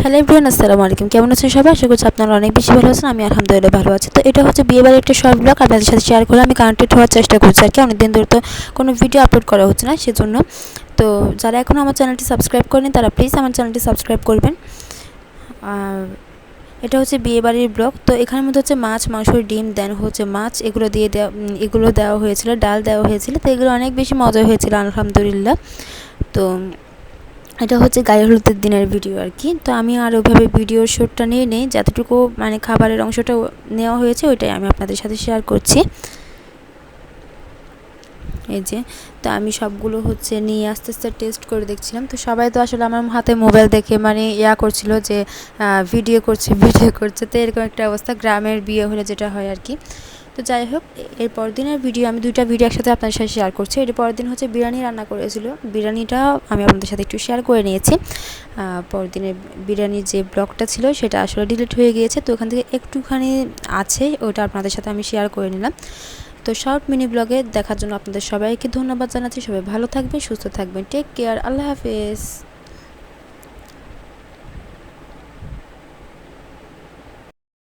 Hello everyone, আসসালামু আলাইকুম। কেমন আছেন সবাই? আশা করছি আপনারা অনেক বেশি ভালো আছেন। আমি আলহামদুলিল্লাহ ভালো আছি। তো এটা হচ্ছে বিয়েবাড়ির একটা শর্ট ব্লগ আপনাদের সাথে শেয়ার করলাম। আমি কানেক্টেড হওয়ার চেষ্টা করছি আর কি, অনেকদিন ধরে তো কোনো ভিডিও আপলোড করা হচ্ছে না, সেজন্য। তো যারা এখনও আমার চ্যানেলটি সাবস্ক্রাইব করেনি তারা প্লিজ আমার চ্যানেলটি সাবস্ক্রাইব করবেন। আর এটা হচ্ছে বিয়েবাড়ির ব্লগ। তো এখানের মধ্যে হচ্ছে মাছ, মাংস, ডিম, দেন হচ্ছে মাছ, এগুলো দেওয়া হয়েছিল, ডাল দেওয়া হয়েছিল। তো এগুলো অনেক বেশি মজা হয়েছিল আলহামদুলিল্লাহ। তো এটা হচ্ছে গায়ে হলুদের দিনের ভিডিও আর কি। তো আমি আর ওইভাবে ভিডিওর শ্যুটটা নিয়ে নেই, যতটুকু মানে খাবারের অংশটা নেওয়া হয়েছে ওইটাই আমি আপনাদের সাথে শেয়ার করছি। এই যে, তো আমি সবগুলো হচ্ছে নিয়ে আস্তে আস্তে টেস্ট করে দেখছিলাম। তো সবাই তো আসলে আমার হাতে মোবাইল দেখে মানে করছিল যে ভিডিও করছে। তো এরকম একটা অবস্থা গ্রামের বিয়ে হলে যেটা হয় আর কি। তো যাই হোক, এর পরের দিনের ভিডিও, আমি দুইটা ভিডিও একসাথে আপনাদের সাথে শেয়ার করছি। এর পরের দিন হচ্ছে বিরিয়ানি রান্না করেছিল, বিরিয়ানিটা আমি আপনাদের সাথে একটু শেয়ার করে নিয়েছি। পরের দিনের বিরিয়ানির যে ব্লগটা ছিল সেটা আসলে ডিলিট হয়ে গিয়েছে, তো ওখান থেকে একটুখানি আছে, ওটা আপনাদের সাথে আমি শেয়ার করে নিলাম। তো শর্ট মিনি ব্লগে দেখার জন্য আপনাদের সবাইকে ধন্যবাদ জানাচ্ছি। সবাই ভালো থাকবেন, সুস্থ থাকবেন। টেক কেয়ার, আল্লাহ হাফেজ।